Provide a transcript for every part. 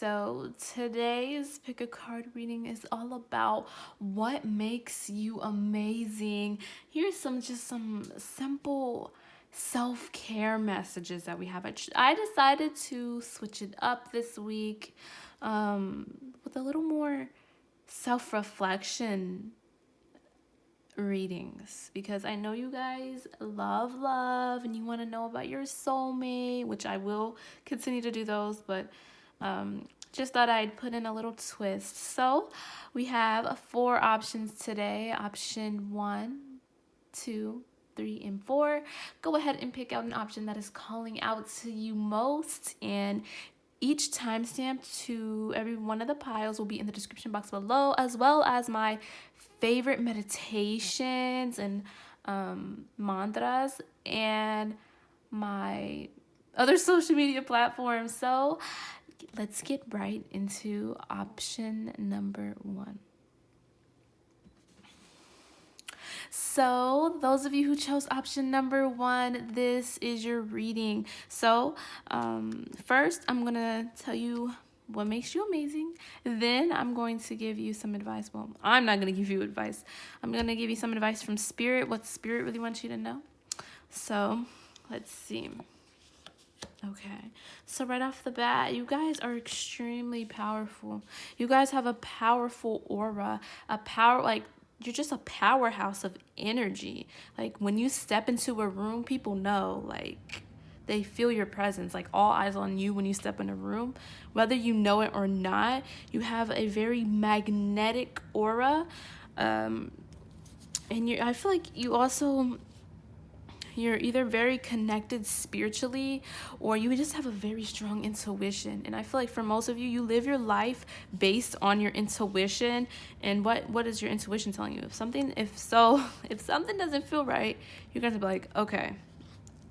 So today's pick a card reading is all about what makes you amazing. Here's some simple self-care messages that we have. I decided to switch it up this week with a little more self-reflection readings, because I know you guys love love and you want to know about your soulmate, which I will continue to do those, but just thought I'd put in a little twist. So we have 4 options today. Option 1, 2, 3, and 4. Go ahead and pick out an option that is calling out to you most, and each timestamp to every one of the piles will be in the description box below, as well as my favorite meditations and mantras and my other social media platforms. So let's get right into option number 1. So those of you who chose option number 1, this is your reading. So first, I'm going to tell you what makes you amazing. Then I'm going to give you some advice. Well, I'm not going to give you advice. I'm going to give you some advice from Spirit, what Spirit really wants you to know. So let's see. Okay, so right off the bat, you guys are extremely powerful. You guys have a powerful aura, you're just a powerhouse of energy. Like when you step into a room, people know, like they feel your presence, like all eyes on you when you step in a room, whether you know it or not. You have a very magnetic aura, and I feel like you're either very connected spiritually, or you just have a very strong intuition. And I feel like for most of you, you live your life based on your intuition. And what is your intuition telling you? If something doesn't feel right, you're going to be like, okay,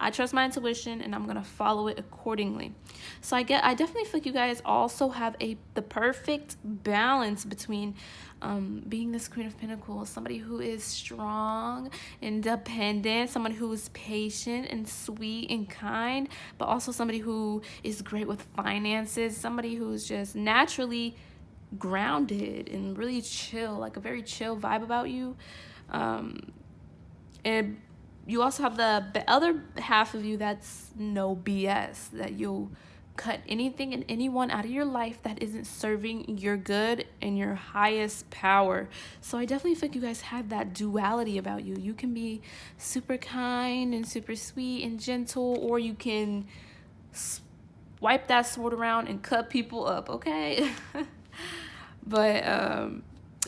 I trust my intuition and I'm going to follow it accordingly. So I definitely feel like you guys also have the perfect balance between being this Queen of Pentacles, somebody who is strong, independent, someone who is patient and sweet and kind, but also somebody who is great with finances, somebody who's just naturally grounded and really chill, like a very chill vibe about you. And you also have the other half of you that's no BS, that you'll cut anything and anyone out of your life that isn't serving your good and your highest power. So I definitely think you guys have that duality about you. You can be super kind and super sweet and gentle, or you can wipe that sword around and cut people up, okay? But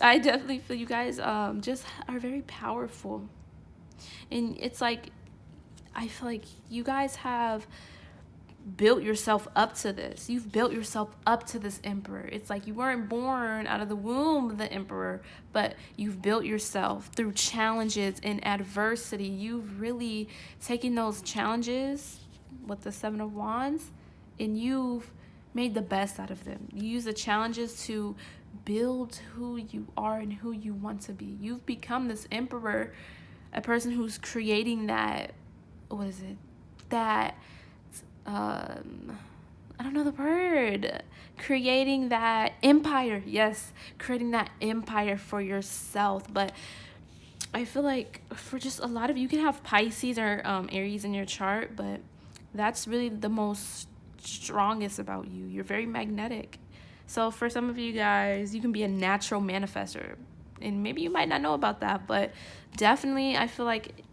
I definitely feel you guys just are very powerful. And it's like, I feel like you guys have built yourself up to this. You've built yourself up to this emperor. It's like you weren't born out of the womb the emperor, but you've built yourself through challenges and adversity. You've really taken those challenges with the 7 of Wands, and you've made the best out of them. You use the challenges to build who you are and who you want to be. You've become this emperor, a person who's creating that, I don't know the word, creating that empire. Yes, creating that empire for yourself. But I feel like for just a lot of you can have Pisces or Aries in your chart, but that's really the most strongest about you. You're very magnetic. So for some of you guys, you can be a natural manifester. And maybe you might not know about that, but definitely I feel like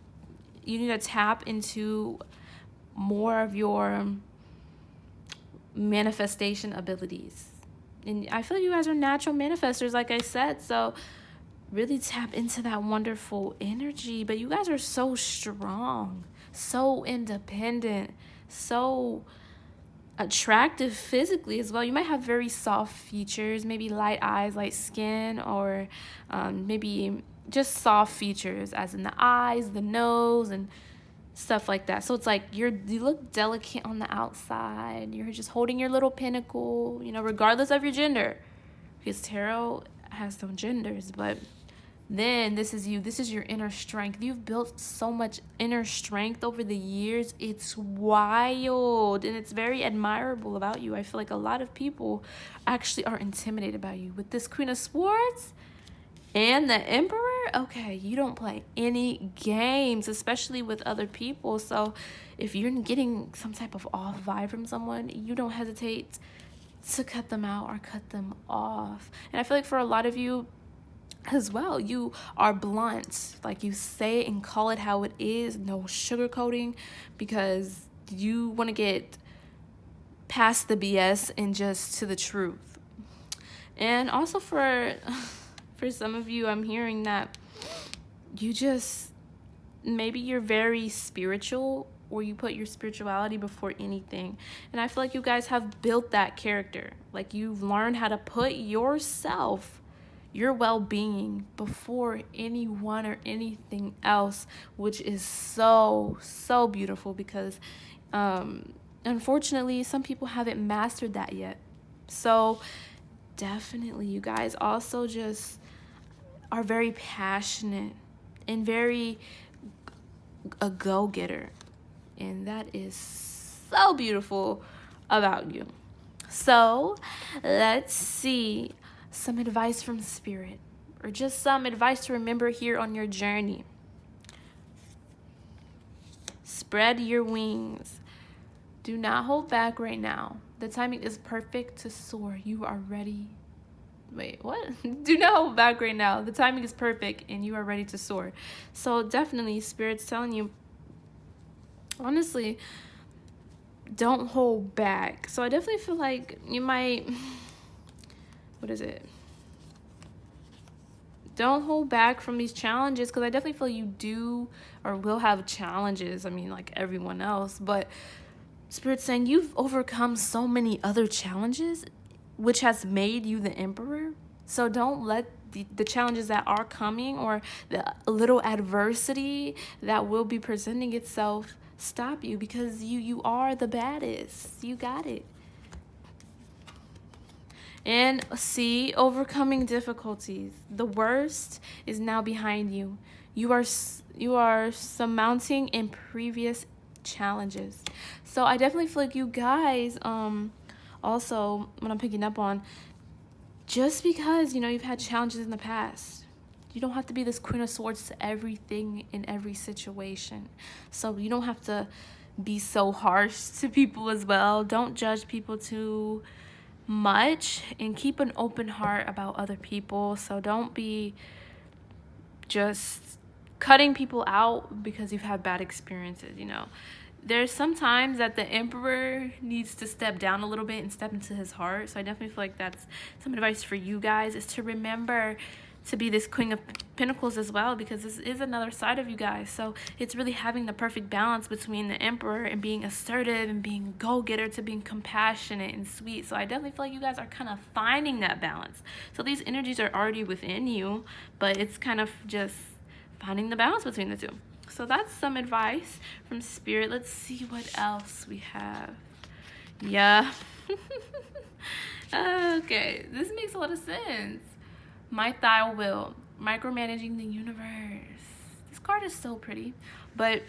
you need to tap into more of your manifestation abilities. And I feel you guys are natural manifestors, like I said, so really tap into that wonderful energy. But you guys are so strong, so independent, so attractive physically as well. You might have very soft features, maybe light eyes, light skin, or maybe just soft features, as in the eyes, the nose, and stuff like that. So it's like you look delicate on the outside. You're just holding your little pinnacle, regardless of your gender, because tarot has no genders. But then this is you. This is your inner strength. You've built so much inner strength over the years. It's wild, and it's very admirable about you. I feel like a lot of people actually are intimidated by you. With this Queen of Swords and the Emperor, okay, you don't play any games, especially with other people. So if you're getting some type of off vibe from someone, you don't hesitate to cut them out or cut them off. And I feel like for a lot of you as well, you are blunt. Like, you say it and call it how it is, no sugarcoating, because you want to get past the BS and just to the truth. And also for some of you, I'm hearing that you just, maybe you're very spiritual, or you put your spirituality before anything. And I feel like you guys have built that character. Like, you've learned how to put yourself, your well-being, before anyone or anything else, which is so beautiful, because unfortunately some people haven't mastered that yet. So definitely, you guys also just are very passionate and very a go-getter, and that is so beautiful about you. So let's see some advice from Spirit, or just some advice to remember here on your journey. Spread your wings. Do not hold back right now. The timing is perfect to soar. You are ready. Wait, what? Do not hold back right now. The timing is perfect and you are ready to soar. So definitely, Spirit's telling you, honestly, don't hold back. So I definitely feel like you might, what is it? Don't hold back from these challenges, because I definitely feel you do or will have challenges. I mean, like everyone else, but Spirit's saying you've overcome so many other challenges, which has made you the Emperor. So don't let the challenges that are coming, or the little adversity that will be presenting itself, stop you, because you are the baddest. You got it. And see, overcoming difficulties. The worst is now behind you. You are surmounting in previous challenges. So I definitely feel like you guys, also, what I'm picking up on, just because, you've had challenges in the past, you don't have to be this Queen of Swords to everything in every situation. So you don't have to be so harsh to people as well. Don't judge people too much, and keep an open heart about other people. So don't be just cutting people out because you've had bad experiences. There's sometimes that the Emperor needs to step down a little bit and step into his heart. So I definitely feel like that's some advice for you guys, is to remember to be this Queen of Pentacles as well, because this is another side of you guys. So it's really having the perfect balance between the Emperor and being assertive and being go-getter, to being compassionate and sweet. So I definitely feel like you guys are kind of finding that balance. So these energies are already within you, but it's kind of just finding the balance between the two. So that's some advice from Spirit. Let's see what else we have. Yeah. Okay, this makes a lot of sense. My thigh will, micromanaging the universe. This card is so pretty, but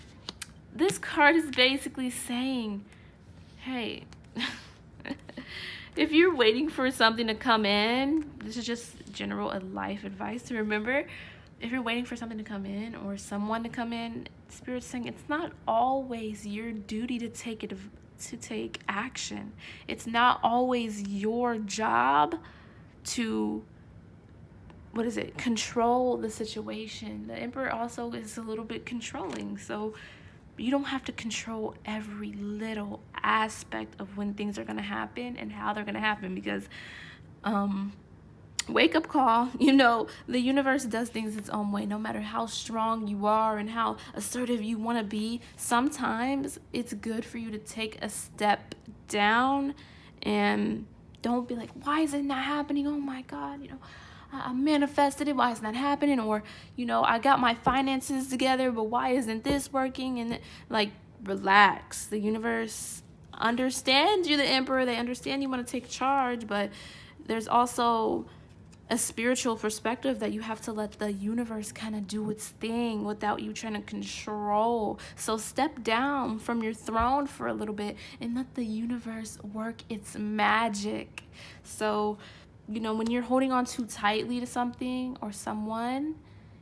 this card is basically saying, hey, if you're waiting for something to come in, this is just general life advice to remember. If you're waiting for something to come in or someone to come in, Spirit's saying it's not always your duty to take action. It's not always your job to, control the situation. The Emperor also is a little bit controlling, so you don't have to control every little aspect of when things are going to happen and how they're going to happen, because wake up call, the universe does things its own way. No matter how strong you are and how assertive you want to be, sometimes it's good for you to take a step down and don't be like, why is it not happening? Oh my God, I manifested it, why is that happening? Or, I got my finances together, but why isn't this working? And relax. The universe understands you're the Emperor. They understand you want to take charge, but there's also a spiritual perspective that you have to let the universe kind of do its thing without you trying to control. So step down from your throne for a little bit and let the universe work its magic. So, when you're holding on too tightly to something or someone,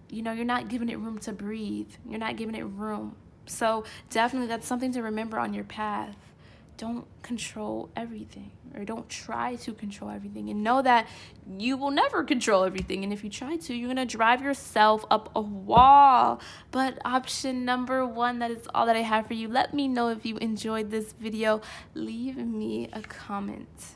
you're not giving it room to breathe. You're not giving it room. So definitely that's something to remember on your path. Don't control everything, or don't try to control everything, and know that you will never control everything. And if you try to, you're going to drive yourself up a wall. But option number 1, that is all that I have for you. Let me know if you enjoyed this video. Leave me a comment.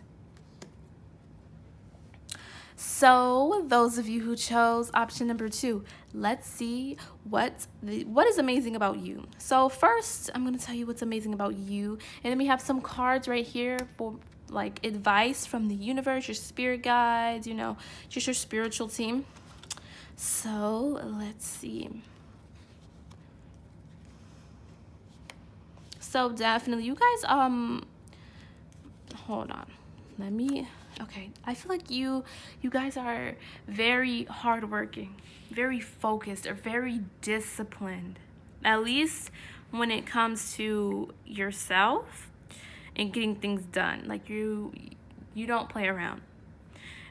So those of you who chose option number 2, let's see what is amazing about you. So first, I'm going to tell you what's amazing about you. And then we have some cards right here for like advice from the universe, your spirit guides, just your spiritual team. So let's see. So definitely, you guys, hold on. Okay, I feel like you guys are very hardworking, very focused, or very disciplined. At least when it comes to yourself and getting things done. Like you don't play around,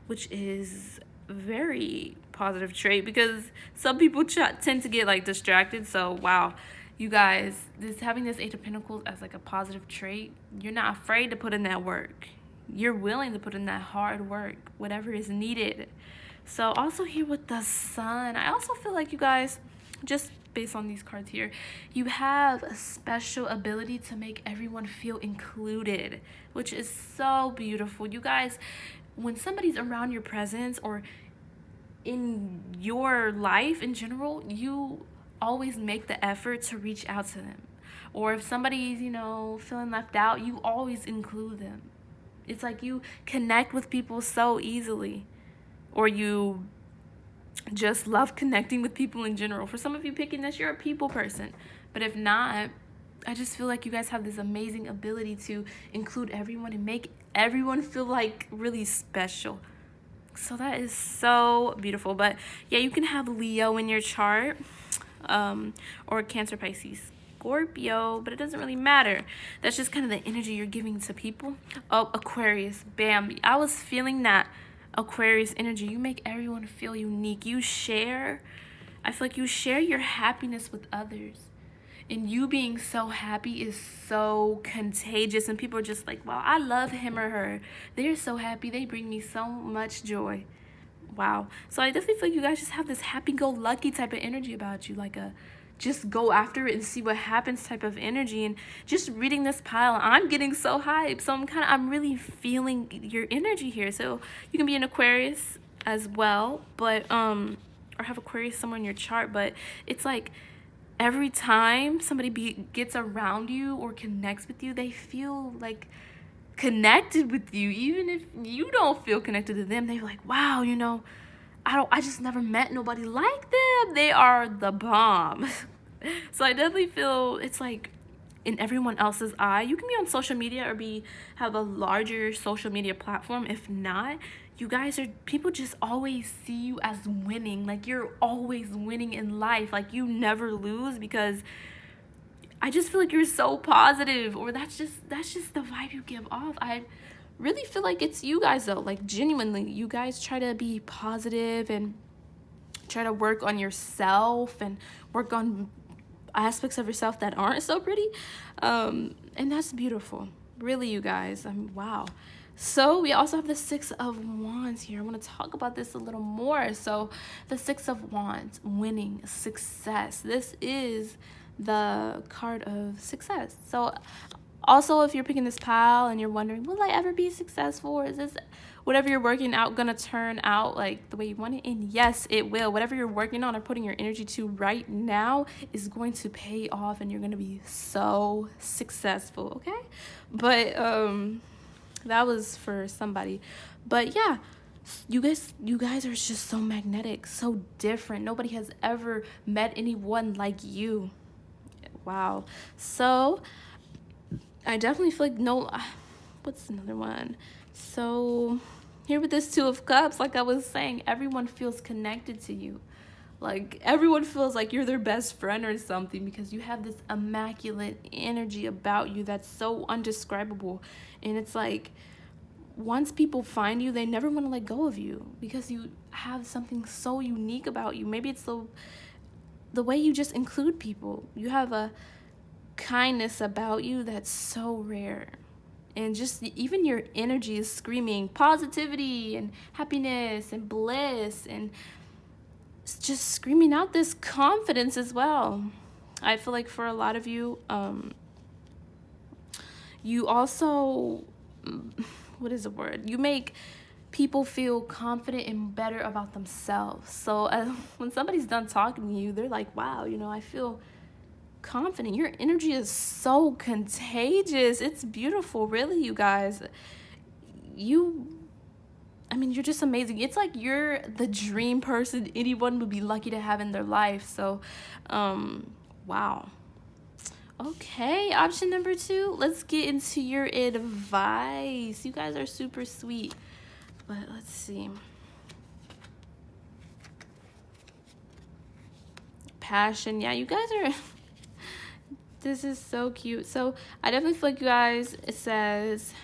which is very positive trait, because some people tend to get like distracted. So wow, you guys, having this 8 of Pentacles as like a positive trait, you're not afraid to put in that work. You're willing to put in that hard work, whatever is needed. So also here with the Sun, I also feel like you guys, just based on these cards here, you have a special ability to make everyone feel included, which is so beautiful. You guys, when somebody's around your presence or in your life in general, you always make the effort to reach out to them. Or if somebody's, feeling left out, you always include them. It's like you connect with people so easily, or you just love connecting with people in general. For some of you picking this, you're a people person. But if not, I just feel like you guys have this amazing ability to include everyone and make everyone feel like really special. So that is so beautiful. But yeah, you can have Leo in your chart, or Cancer, Pisces, Scorpio, but it doesn't really matter. That's just kind of the energy you're giving to people. Oh, Aquarius, bam. I was feeling that Aquarius energy. You make everyone feel unique. I feel like you share your happiness with others. And you being so happy is so contagious. And people are just like, wow, I love him or her. They're so happy. They bring me so much joy. Wow. So I definitely feel like you guys just have this happy-go-lucky type of energy about you. Like a just go after it and see what happens type of energy. And just reading this pile, I'm getting so hyped. So I'm really feeling your energy here. So you can be an Aquarius as well, but or have Aquarius somewhere in your chart. But it's like every time somebody gets around you or connects with you, they feel like connected with you. Even if you don't feel connected to them, they're like, wow, I just never met nobody like them. They are the bomb. So I definitely feel it's like in everyone else's eye. You can be on social media or have a larger social media platform. If not, people just always see you as winning. Like you're always winning in life. Like you never lose, because I just feel like you're so positive, or that's just the vibe you give off. I really feel like it's you guys though. Like genuinely, you guys try to be positive and try to work on yourself and work on aspects of yourself that aren't so pretty. And that's beautiful. Really, you guys. Wow. So we also have the 6 of Wands here. I want to talk about this a little more. So the 6 of Wands, winning, success. This is the card of success. So also, if you're picking this pile and you're wondering, will I ever be successful, or is this whatever you're working out gonna turn out like the way you want it? And yes, it will. Whatever you're working on or putting your energy to right now is going to pay off, and you're gonna be so successful. Okay, but that was for somebody. But yeah, you guys are just so magnetic, so different. Nobody has ever met anyone like you. Wow. So I definitely feel like what's another one? So here with this Two of Cups, like I was saying, everyone feels connected to you. Like, everyone feels like you're their best friend or something because you have this immaculate energy about you that's so undescribable. And it's like, once people find you, they never want to let go of you because you have something so unique about you. Maybe it's the way you just include people. You have a kindness about you that's so rare. And just even your energy is screaming positivity and happiness and bliss, and it's just screaming out this confidence as well. I feel like for a lot of you, you also, what is the word? You make people feel confident and better about themselves. So when somebody's done talking to you, they're like, wow, I feel confident. Your energy is so contagious. It's beautiful, really, you guys. You're just amazing. It's like you're the dream person anyone would be lucky to have in their life. So, wow. Okay, option number 2. Let's get into your advice. You guys are super sweet. But let's see. Passion. Yeah, you guys are... This is so cute. So I definitely feel like you guys, it says,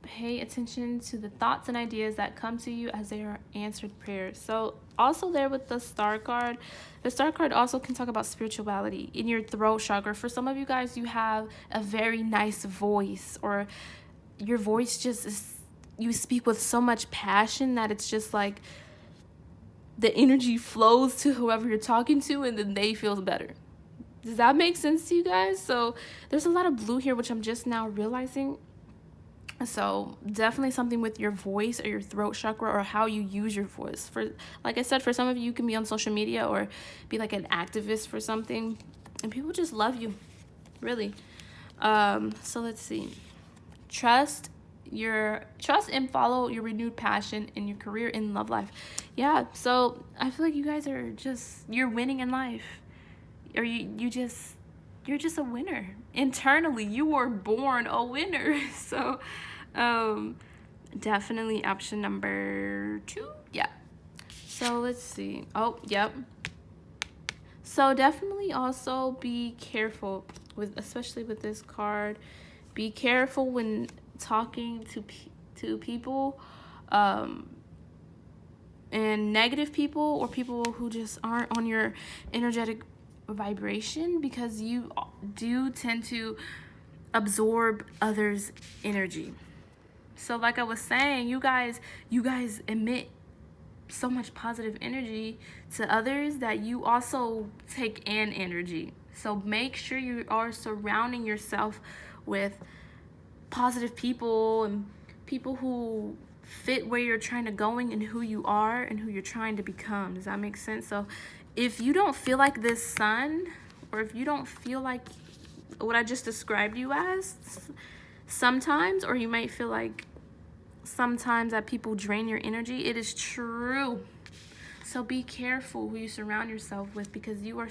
pay attention to the thoughts and ideas that come to you as they are answered prayers. So also there with the star card, the star card also can talk about spirituality in your throat chakra. For some of you guys, you have a very nice voice, or your voice just is, you speak with so much passion that it's just like the energy flows to whoever you're talking to and then they feel better. Does that make sense to you guys? So there's a lot of blue here, which I'm just now realizing. So definitely something with your voice or your throat chakra or how you use your voice. For, like I said, for some of you can be on social media or be like an activist for something, and people just love you, really. So let's see. Trust and follow your renewed passion in your career and love life. Yeah, so I feel like you guys are you're winning in life. Or you're just a winner. Internally, you were born a winner. So definitely option number 2. Yeah. So let's see. Oh, yep. So definitely also be careful especially with this card. Be careful when talking to people, and negative people or people who just aren't on your energetic vibration, because you do tend to absorb others' energy. So like I was saying, you guys emit so much positive energy to others that you also take in energy. So make sure you are surrounding yourself with positive people and people who fit where you're trying to going and who you are and who you're trying to become. Does that make sense? So if you don't feel like this sun, or if you don't feel like what I just described you as sometimes, or you might feel like sometimes that people drain your energy, it is true. So be careful who you surround yourself with, because you are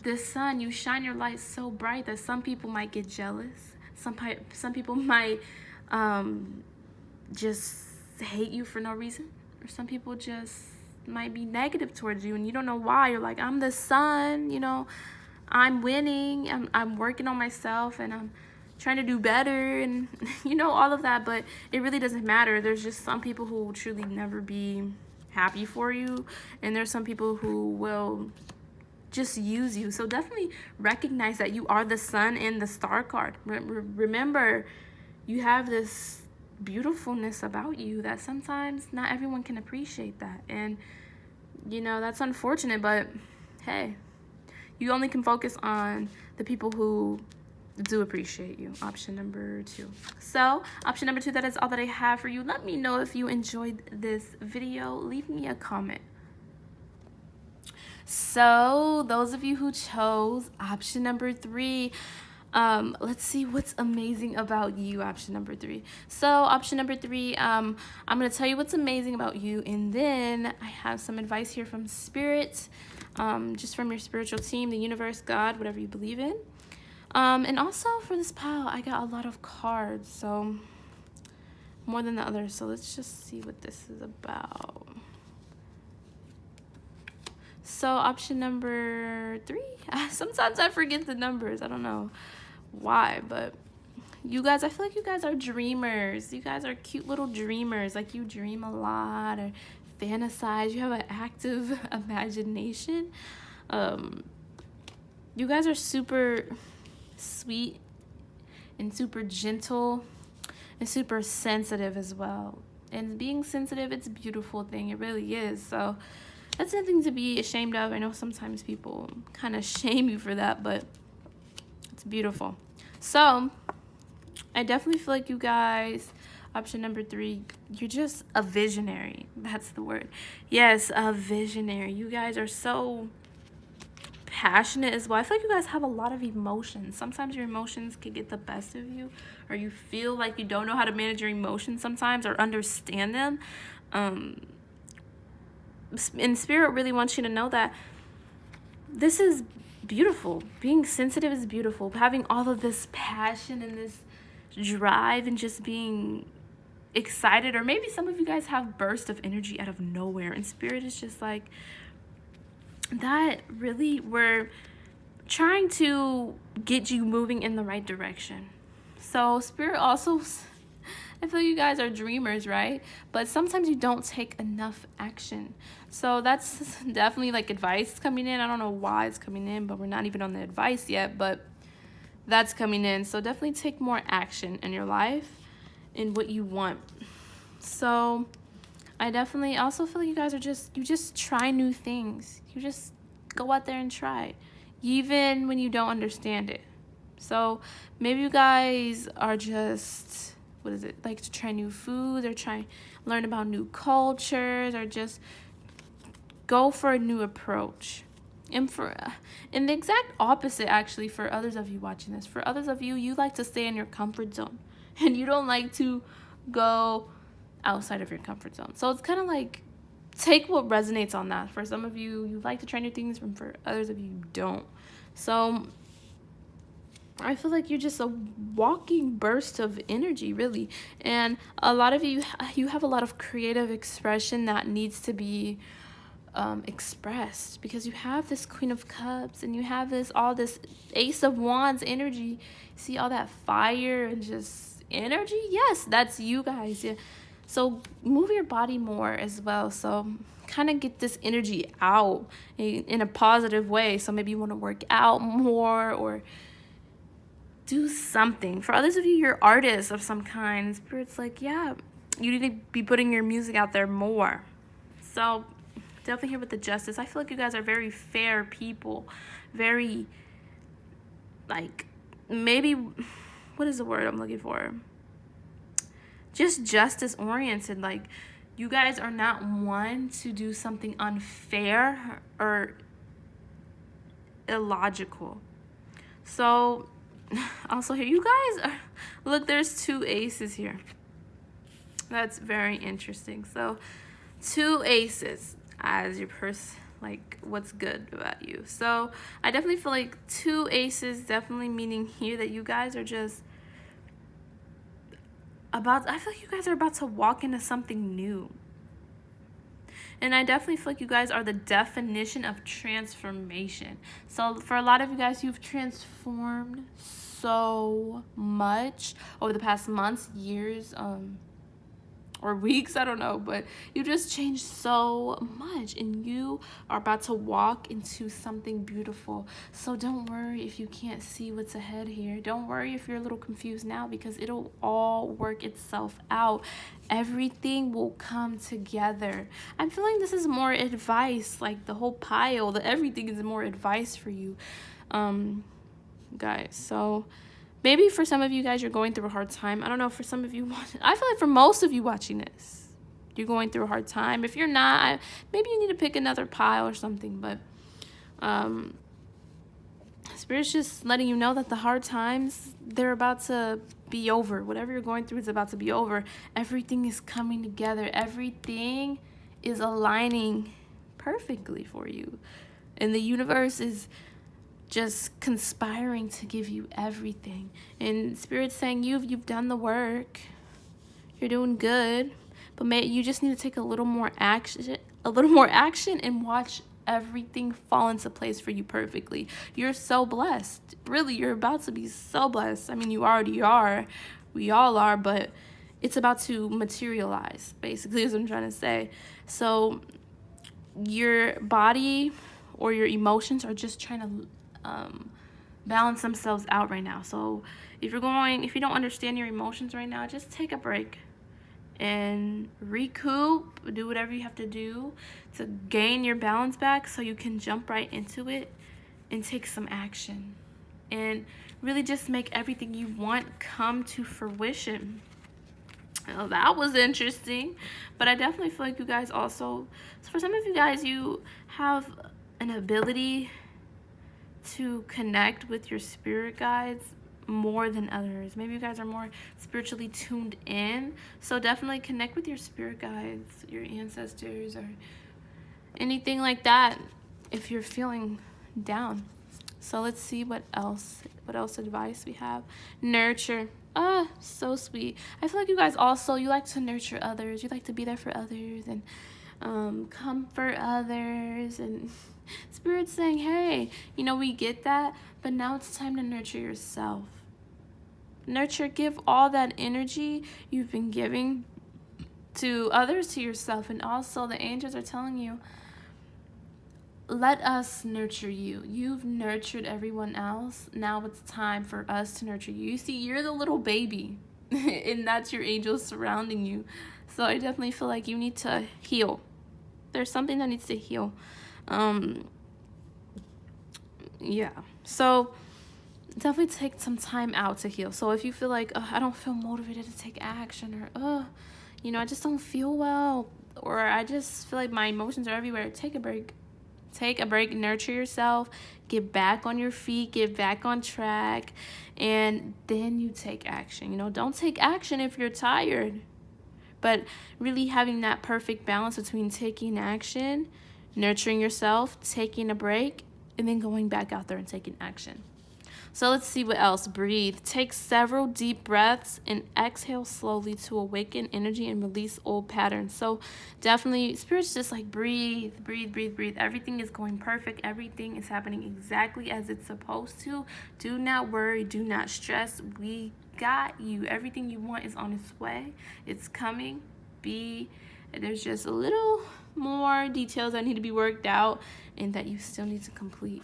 the sun, you shine your light so bright that some people might get jealous. Some people might just hate you for no reason, or some people just might be negative towards you and you don't know why. You're like, I'm the sun, I'm winning, I'm working on myself, and I'm trying to do better, and all of that. But it really doesn't matter. There's just some people who will truly never be happy for you, and there's some people who will just use you. So definitely recognize that you are the sun in the star card. Remember, you have this beautifulness about you that sometimes not everyone can appreciate that, and that's unfortunate, but hey, you only can focus on the people who do appreciate you. Option number 2. So option number 2, that is all that I have for you. Let me know if you enjoyed this video. Leave me a comment. So those of you who chose option number 3, let's see what's amazing about you. Option number 3. So option number 3, I'm going to tell you what's amazing about you, and then I have some advice here from Spirit, just from your spiritual team, the universe, God, whatever you believe in. And also for this pile, I got a lot of cards, so more than the others. So let's just see what this is about. So option number 3, sometimes I forget the numbers. I don't know why, but you guys, I feel like you guys are dreamers. You guys are cute little dreamers. Like, you dream a lot or fantasize. You have an active imagination. You guys are super sweet and super gentle and super sensitive as well. And being sensitive, it's a beautiful thing. It really is. So that's nothing to be ashamed of. I know sometimes people kind of shame you for that, but it's beautiful. So I definitely feel like you guys, option number 3, you're just a visionary. That's the word. Yes, a visionary. You guys are so passionate as well. I feel like you guys have a lot of emotions. Sometimes your emotions can get the best of you, or you feel like you don't know how to manage your emotions sometimes or understand them. And Spirit really wants you to know that this is beautiful. Being sensitive is beautiful. Having all of this passion and this drive and just being excited, or maybe some of you guys have bursts of energy out of nowhere, and Spirit is just like, that really, we're trying to get you moving in the right direction. So Spirit also, I feel you guys are dreamers, right? But sometimes you don't take enough action. So that's definitely like advice coming in. I don't know why it's coming in, but we're not even on the advice yet, but that's coming in. So definitely take more action in your life and what you want. So I definitely also feel you guys are you just try new things. You just go out there and try, even when you don't understand it. So maybe you guys are just, what is it, like to try new foods, or learn about new cultures, or just go for a new approach. And the exact opposite, actually, for others of you watching this. For others of you, you like to stay in your comfort zone, and you don't like to go outside of your comfort zone. So it's kind of like, take what resonates on that. For some of you, you like to try new things, and for others of you, you don't. So I feel like you're just a walking burst of energy, really. And a lot of you have a lot of creative expression that needs to be expressed, because you have this Queen of Cups, and you have all this Ace of Wands energy. See all that fire and just energy? Yes, that's you guys. Yeah. So move your body more as well. So kind of get this energy out in a positive way. So maybe you want to work out more, or do something. For others of you, you're artists of some kind. Spirit's like, yeah, you need to be putting your music out there more. So definitely here with the Justice. I feel like you guys are very fair people. Very, like, maybe, what is the word I'm looking for? Just justice oriented. Like, you guys are not one to do something unfair or illogical. So also here, you guys are, look, there's 2 aces here. That's very interesting. So 2 aces as your like, what's good about you. So I definitely feel like 2 aces, definitely meaning here that you guys are just I feel like you guys are about to walk into something new. And I definitely feel like you guys are the definition of transformation. So for a lot of you guys, you've transformed so much over the past months, years, or weeks, I don't know, but you just changed so much, and you are about to walk into something beautiful. So don't worry if you can't see what's ahead here. Don't worry if you're a little confused now, because it'll all work itself out. Everything will come together. I'm feeling this is more advice, like the whole pile, everything is more advice for you, guys. So maybe for some of you guys, you're going through a hard time. I don't know, for some of you, I feel like for most of you watching this, you're going through a hard time. If you're not, maybe you need to pick another pile or something. But Spirit's just letting you know that the hard times, they're about to be over. Whatever you're going through is about to be over. Everything is coming together. Everything is aligning perfectly for you. And the universe is just conspiring to give you everything. And Spirit's saying you've done the work. You're doing good, but you just need to take a little more action, and watch everything fall into place for you perfectly. You're so blessed. Really, you're about to be so blessed. I mean, you already are. We all are, but it's about to materialize, basically, is what I'm trying to say. So your body or your emotions are just trying to balance themselves out right now. So if you don't understand your emotions right now, just take a break and recoup, do whatever you have to do to gain your balance back so you can jump right into it and take some action and really just make everything you want come to fruition. Well, that was interesting, but I definitely feel like you guys also, so for some of you guys, you have an ability to connect with your spirit guides more than others. Maybe you guys are more spiritually tuned in, so definitely connect with your spirit guides, your ancestors, or anything like that if you're feeling down. So let's see what else advice we have. Nurture. So sweet. I feel like you guys also, you like to nurture others. You like to be there for others and comfort others, and Spirit's saying, hey, we get that, but now it's time to nurture yourself. Give all that energy you've been giving to others to yourself. And also the angels are telling you, let us nurture you. You've nurtured everyone else. Now it's time for us to nurture you. You see, you're the little baby and that's your angels surrounding you. So I definitely feel like you need to heal. There's something that needs to heal. Yeah. So definitely take some time out to heal. So if you feel like, I don't feel motivated to take action, or, I just don't feel well, or I just feel like my emotions are everywhere, take a break. Nurture yourself, get back on your feet, get back on track, and then you take action. Don't take action if you're tired, but really having that perfect balance between taking action, nurturing yourself, taking a break, and then going back out there and taking action. So let's see what else. Breathe. Take several deep breaths and exhale slowly to awaken energy and release old patterns. So definitely, Spirit's just like breathe. Everything is going perfect. Everything is happening exactly as it's supposed to. Do not worry. Do not stress. We got you. Everything you want is on its way. It's coming. There's just a little more details that need to be worked out and that you still need to complete.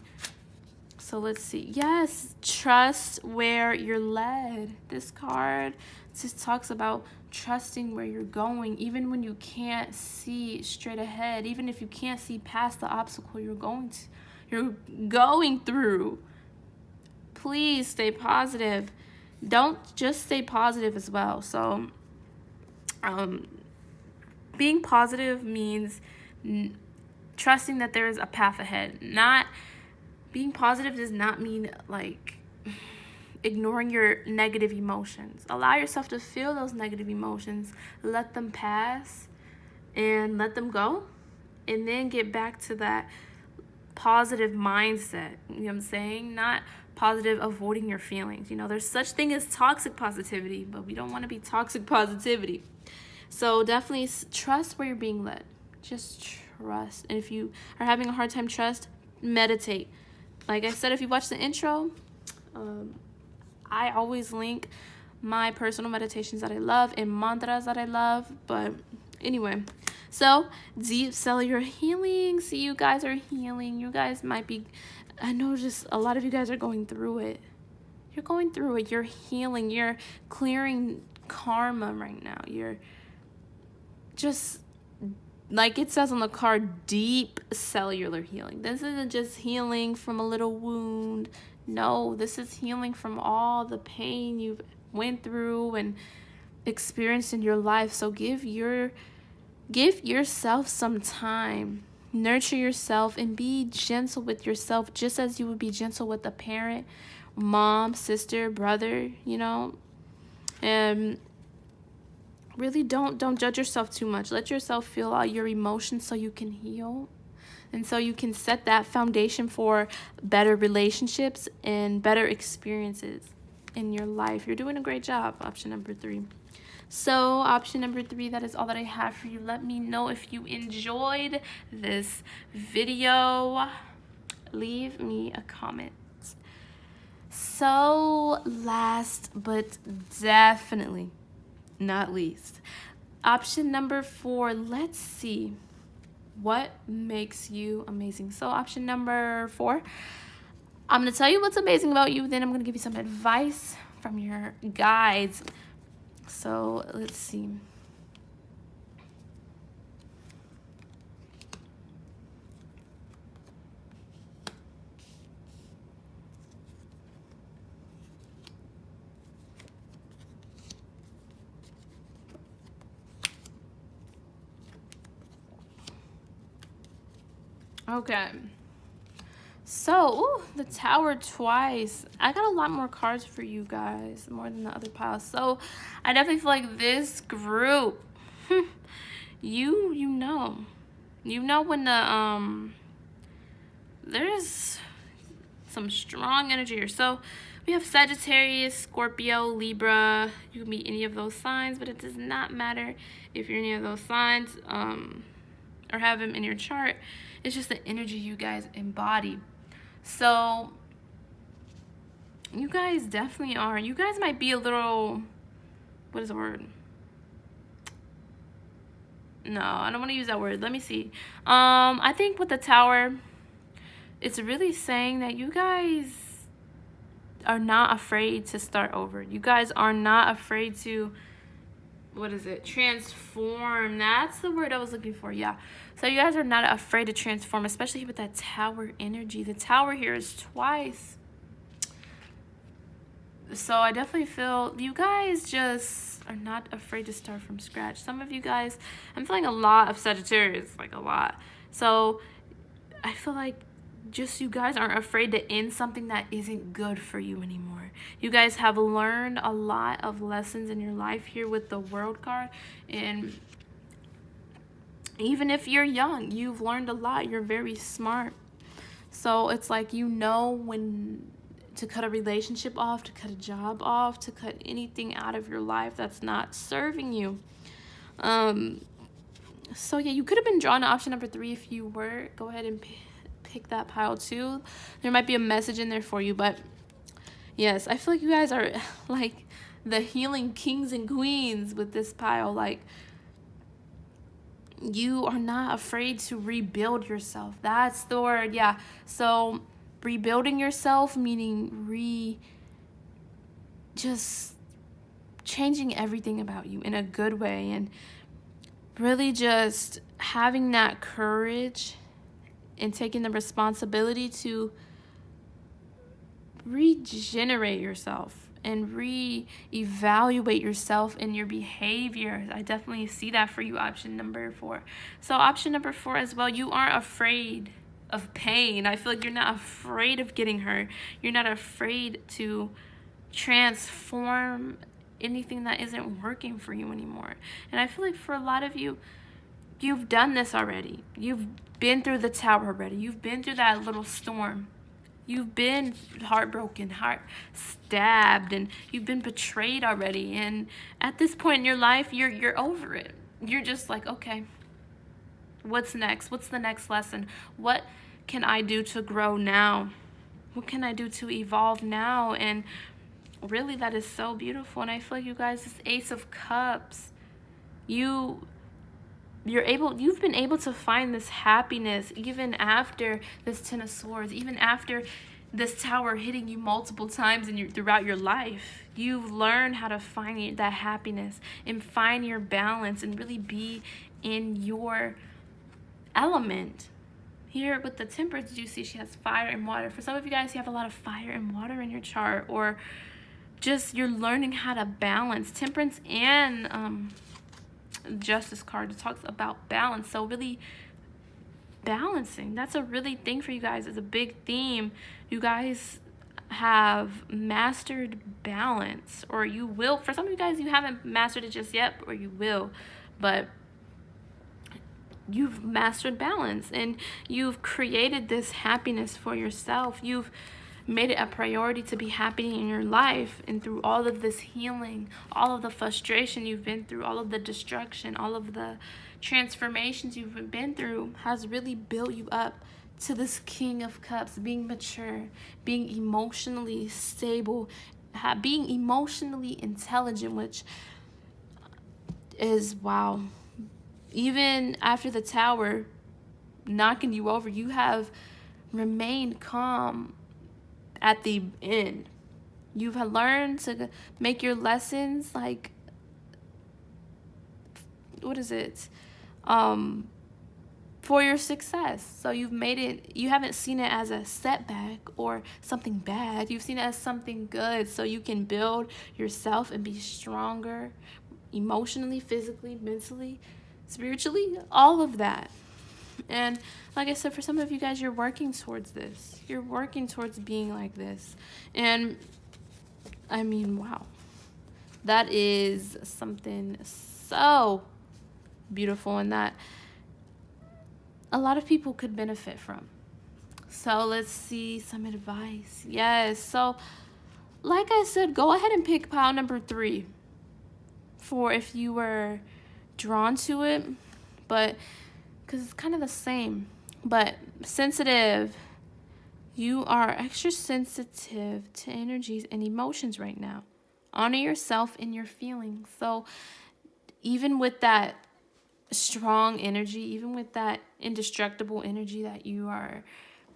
So let's see. Yes, trust where you're led. This card just talks about trusting where you're going, even when you can't see straight ahead, even if you can't see past the obstacle you're going through. Please stay positive. Don't just stay positive as well. So, being positive means trusting that there is a path ahead. Being positive does not mean like ignoring your negative emotions. Allow yourself to feel those negative emotions. Let them pass and let them go. And then get back to that positive mindset. You know what I'm saying? Not positive avoiding your feelings. There's such thing as toxic positivity, but we don't want to be toxic positivity. So definitely trust where you're being led. Just trust. And if you are having a hard time meditate. Like I said, if you watch the intro, I always link my personal meditations that I love and mantras that I love. But anyway, so deep cellular healing. See, you guys are healing. You guys might be, I know just a lot of you guys are going through it. You're going through it. You're healing. You're clearing karma right now. You're just, like it says on the card, deep cellular healing. This isn't just healing from a little wound. No, this is healing from all the pain you've went through and experienced in your life. So give yourself some time. Nurture yourself and be gentle with yourself, just as you would be gentle with a parent, mom, sister, brother, and really don't judge yourself too much. Let yourself feel all your emotions so you can heal. And so you can set that foundation for better relationships and better experiences in your life. You're doing a great job. Option number 3. So option number 3, that is all that I have for you. Let me know if you enjoyed this video. Leave me a comment. So last but definitely not least, option number 4, let's see what makes you amazing. So option number 4, I'm going to tell you what's amazing about you, then I'm going to give you some advice from your guides. So let's see. Okay. So, ooh, the Tower twice. I got a lot more cards for you guys, more than the other piles. So, I definitely feel like this group, you know when the there's some strong energy here. So, we have Sagittarius, Scorpio, Libra. You can be any of those signs, but it does not matter if you're any of those signs or have them in your chart. It's just the energy you guys embody. So you guys definitely are. You guys might be a little, what is the word? No, I don't want to use that word. Let me see. I think with the Tower, it's really saying that you guys are not afraid to start over. You guys are not afraid to, what is it? Transform. That's the word I was looking for. Yeah. So you guys are not afraid to transform, especially with that Tower energy. The Tower here is twice. So I definitely feel you guys just are not afraid to start from scratch. Some of you guys, I'm feeling a lot of Sagittarius, like a lot. So I feel like just you guys aren't afraid to end something that isn't good for you anymore. You guys have learned a lot of lessons in your life here with the World card, and even if you're young, you've learned a lot. You're very smart. So it's like you know when to cut a relationship off, to cut a job off, to cut anything out of your life that's not serving you. So yeah, you could have been drawn to option number 3 if you were. Go ahead and pick that pile too. There might be a message in there for you, but yes, I feel like you guys are like the healing kings and queens with this pile. Like, you are not afraid to rebuild yourself. That's the word. Yeah. So rebuilding yourself, meaning just changing everything about you in a good way, and really just having that courage and taking the responsibility to regenerate yourself and re-evaluate yourself and your behavior. I definitely see that for you, option number 4. So option number 4 as well, you aren't afraid of pain. I feel like you're not afraid of getting hurt. You're not afraid to transform anything that isn't working for you anymore. And I feel like for a lot of you, you've done this already. You've been through the Tower already. You've been through that little storm. You've been heartbroken, heart stabbed, and you've been betrayed already. And at this point in your life, you're over it. You're just like, okay, what's next? What's the next lesson? What can I do to grow now? What can I do to evolve now? And really, that is so beautiful. And I feel like you guys, this Ace of Cups, you've been able to find this happiness even after this Ten of Swords, even after this Tower hitting you multiple times throughout your life. You've learned how to find that happiness and find your balance and really be in your element. Here with the Temperance, you see she has fire and water. For some of you guys, you have a lot of fire and water in your chart, or just you're learning how to balance. Temperance and Justice card, it talks about balance. So really balancing, that's a really thing for you guys. It's a big theme. You guys have mastered balance, or you will. For some of you guys, you haven't mastered it just yet, or you will, but you've mastered balance and you've created this happiness for yourself. You've made it a priority to be happy in your life, and through all of this healing, all of the frustration you've been through, all of the destruction, all of the transformations you've been through has really built you up to this King of Cups, being mature, being emotionally stable, being emotionally intelligent, which is wow. Even after the tower knocking you over, you have remained calm at the end. You've learned to make your lessons like, what is it? For your success. So you've made it, you haven't seen it as a setback or something bad. You've seen it as something good, so you can build yourself and be stronger emotionally, physically, mentally, spiritually, all of that. And like I said, for some of you guys, you're working towards this. You're working towards being like this. And I mean, wow. That is something so beautiful, and that a lot of people could benefit from. So let's see some advice. Yes. So like I said, go ahead and pick pile number 3 for if you were drawn to it, but because it's kind of the same. But sensitive, you are extra sensitive to energies and emotions right now. Honor yourself and your feelings. So even with that strong energy, even with that indestructible energy that you are,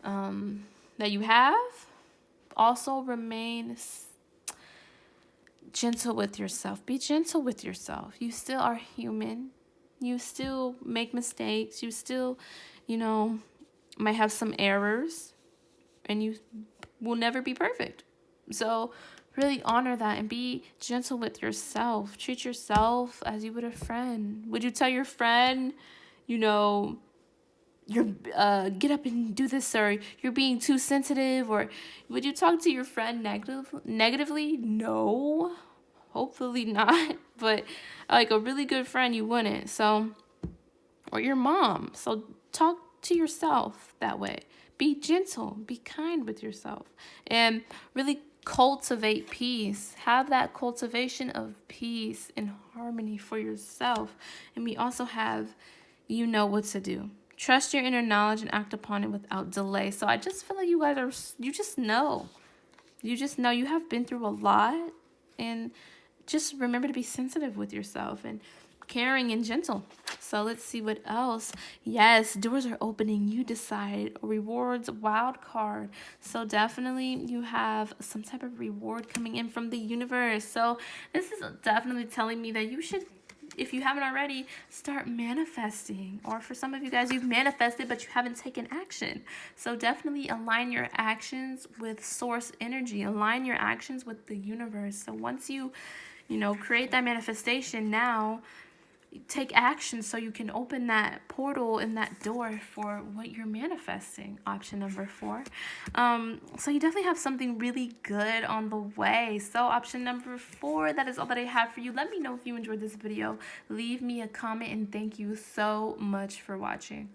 that you have, also remain gentle with yourself. Be gentle with yourself. You still are human. You still make mistakes. You still, might have some errors, and you will never be perfect. So really honor that and be gentle with yourself. Treat yourself as you would a friend. Would you tell your friend, you're get up and do this, or you're being too sensitive? Or would you talk to your friend negatively? No, hopefully not. But like a really good friend, you wouldn't. So, or your mom. So talk to yourself that way. Be gentle, be kind with yourself, and really cultivate peace. Have that cultivation of peace and harmony for yourself. And we also have, what to do. Trust your inner knowledge and act upon it without delay. So I just feel like you guys you just know. You just know you have been through a lot, and just remember to be sensitive with yourself and caring and gentle. So let's see what else. Yes, doors are opening. You decide. Rewards, wild card. So definitely you have some type of reward coming in from the universe. So this is definitely telling me that you should, if you haven't already, start manifesting. Or for some of you guys, you've manifested, but you haven't taken action. So definitely align your actions with source energy. Align your actions with the universe. So once you, create that manifestation, now take action so you can open that portal and that door for what you're manifesting. Option number 4. So you definitely have something really good on the way. So option number 4, that is all that I have for you. Let me know if you enjoyed this video. Leave me a comment, and thank you so much for watching.